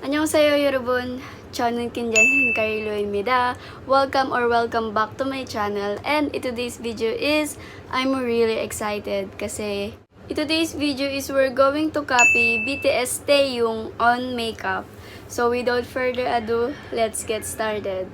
안녕하세요 여러분. 저는 김janhan Karilo입니다. Welcome back to my channel. And today's video is I'm really excited kasi today's video is we're going to copy BTS Taeyong on makeup. So without further ado, let's get started.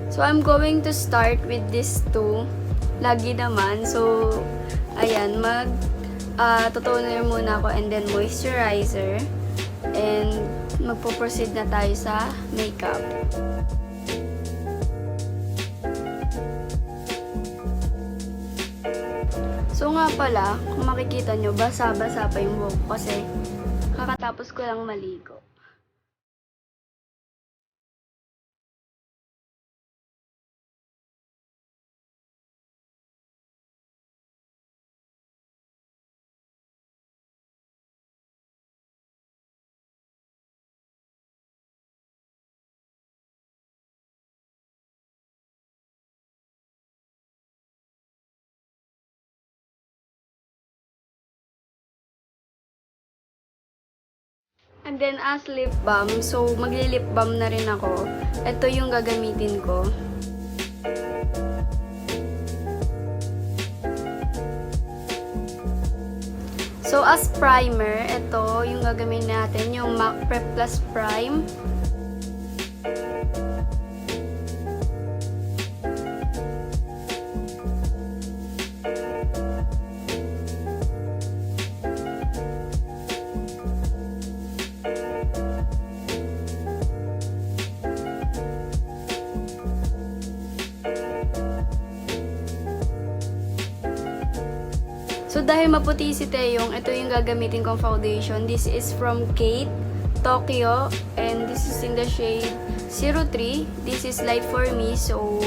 So I'm going to start with these two. Lagi naman. So ayan, toner muna ako and then moisturizer. And magpo-proceed na tayo sa makeup. So nga pala, kung makikita nyo, basa-basa pa yung buhok ko kasi kakatapos ko lang maligo. And then as lip balm, so magli-lip balm na rin ako. Ito yung gagamitin ko. So as primer, ito yung gagamitin natin, yung MAC Prep Plus Prime. So, dahil maputi si Taeyong, ito yung gagamitin kong foundation. This is from Kate Tokyo. And this is in the shade 03. This is light for me. So,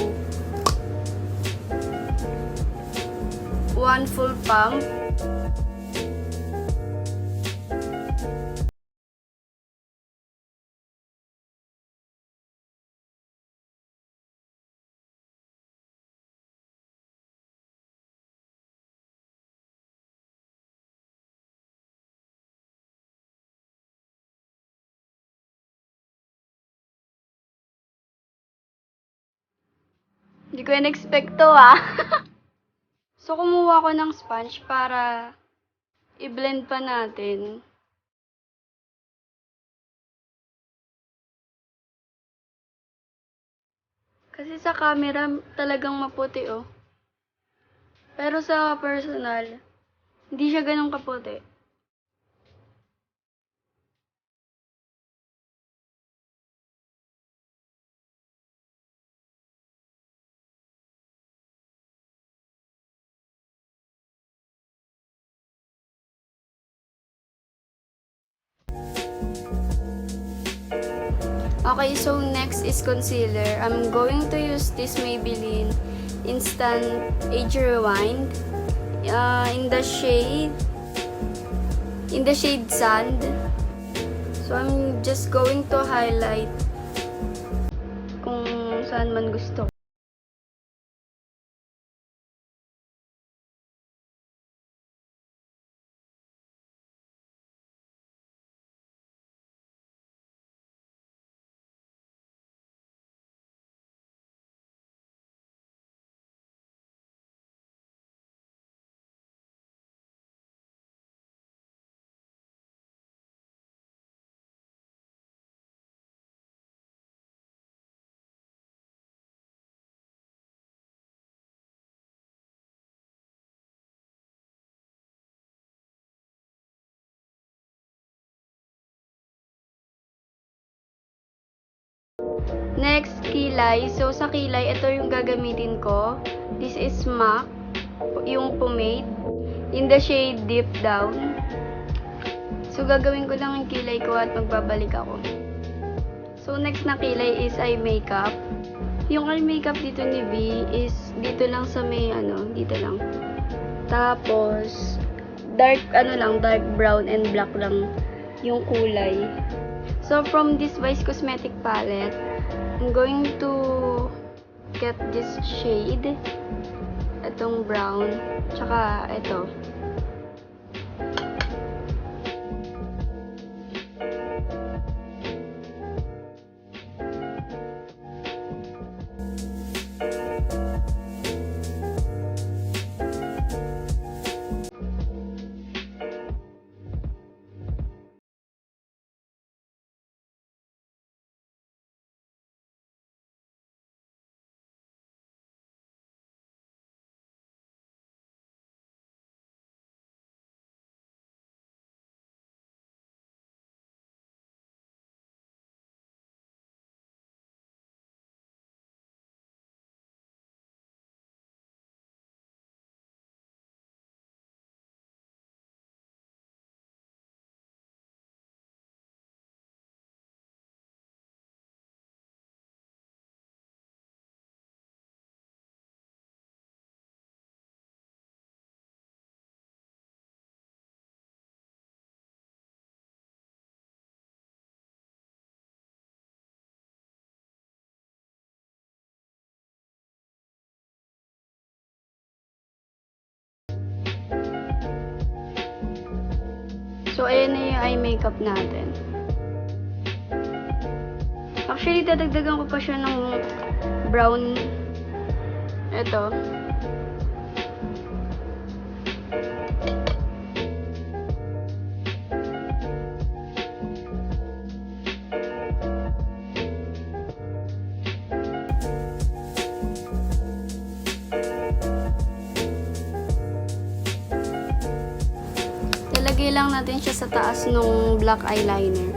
one full pump. Hindi ko in-expect to So, kumuha ko ng sponge para i-blend pa natin. Kasi sa camera talagang maputi Pero sa personal, hindi siya ganun kaputi. Okay, so next is concealer. I'm going to use this Maybelline Instant Age Rewind in the shade Sand. So I'm just going to highlight kung saan man gusto. Next, kilay. So, sa kilay, ito yung gagamitin ko. This is MAC, yung pomade, in the shade Deep Down. So, gagawin ko lang yung kilay ko at magbabalik ako. So, next na kilay is eye makeup. Yung eye makeup dito ni B is dito lang sa may, dito lang. Tapos, dark brown and black lang yung kulay. So, from this Vice Cosmetic palette, I'm going to get this shade. Itong brown. Tsaka ito. So, ayan na yung eye makeup natin. Actually, dadagdagan ko pa siya ng brown. Ito. Ilagay lang natin siya sa taas ng black eyeliner.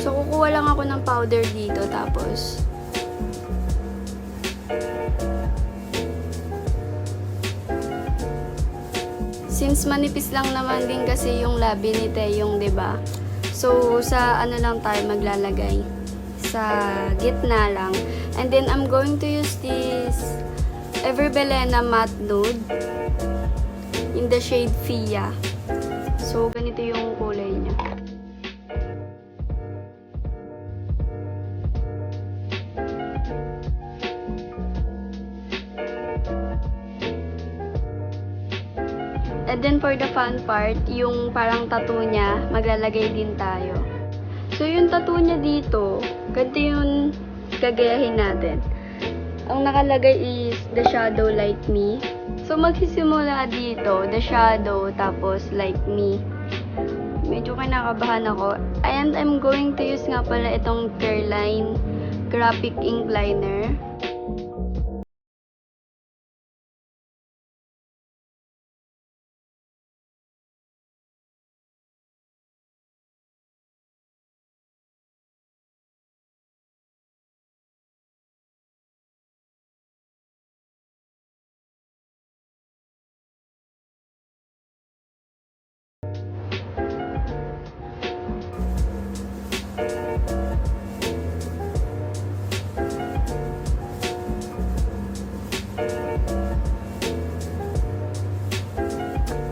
So, kukuha lang ako ng powder dito, tapos since manipis lang naman din kasi yung labi ni Taeyong, 'di ba? So, sa ano lang tayo maglalagay? Sa gitna lang. And then, I'm going to use this Everbelena Matte Nude in the shade Fia. So, ganito yung kulay niya. And then for the fun part, yung parang tattoo niya, maglalagay din tayo. So yung tattoo niya dito, ganito yung gagayahin natin. Ang nakalagay is The Shadow Like Me. So magsisimula dito, The Shadow, tapos Like Me. Medyo kinakabahan ako. And I'm going to use nga pala itong Careline Graphic Ink Liner.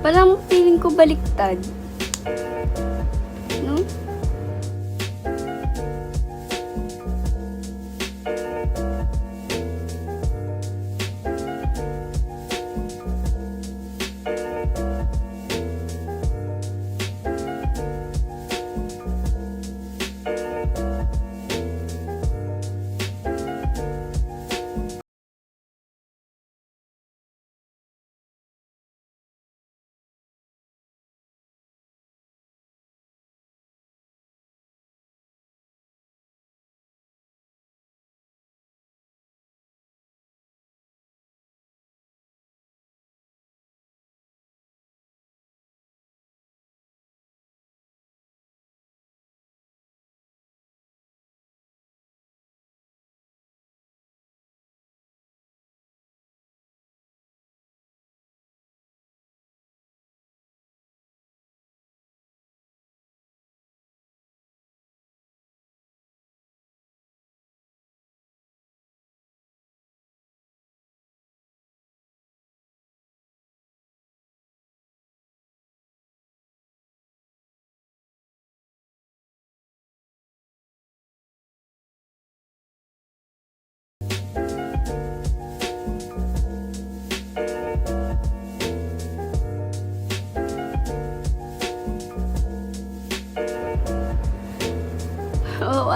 Parang feeling ko baliktad. No?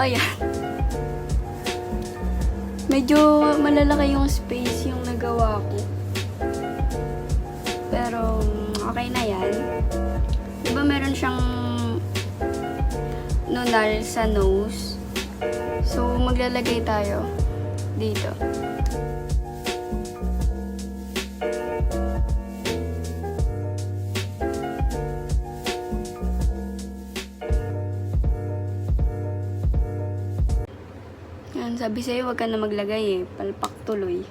ayan. Medyo malalaki yung space yung nagawa ko. Pero, okay na yan. Diba meron siyang nunal sa nose? So, maglalagay tayo dito. Yan, sabi sa'yo, wag ka na maglagay palpak tuloy.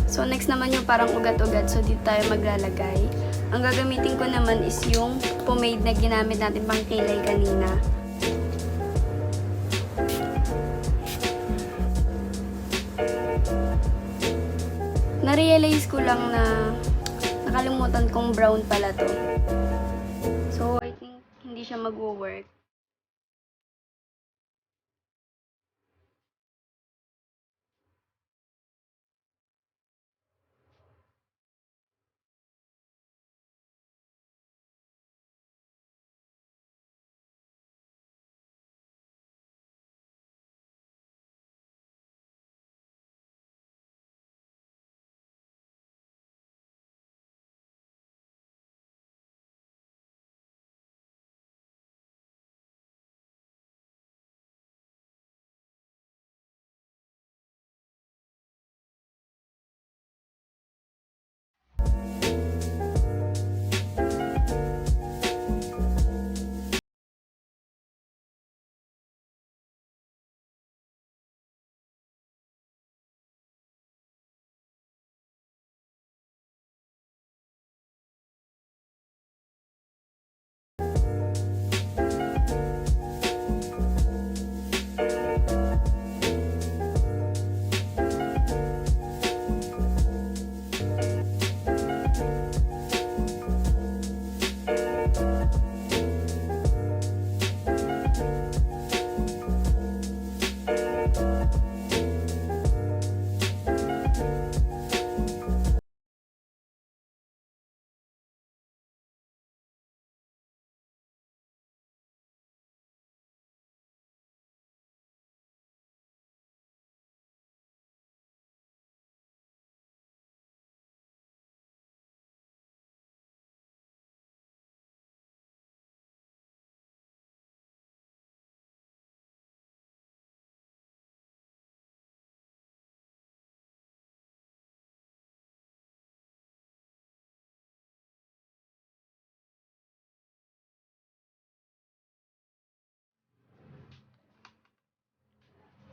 So, next naman yung parang ugat-ugat. So, dito tayo maglalagay. Ang gagamitin ko naman is yung pomade na ginamit natin pang kilay kanina. Na-realize ko lang na nakalimutan kong brown pala to. So, I think hindi siya mag-work.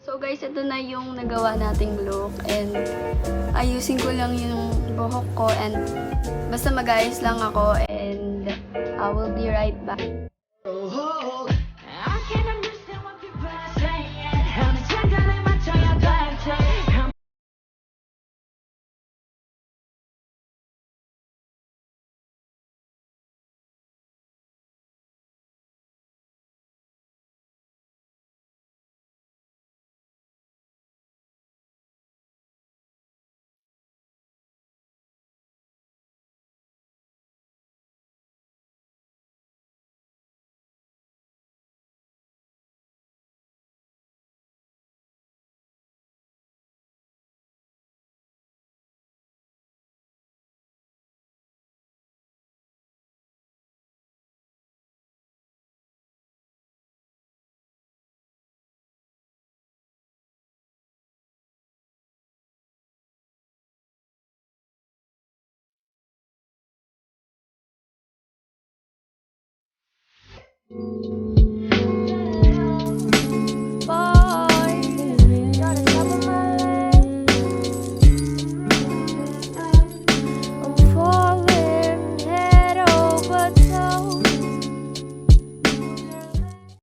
So guys, ito na yung nagawa nating look and ayusin ko lang yung buhok ko and basta mag-ayos lang ako and I will be right back.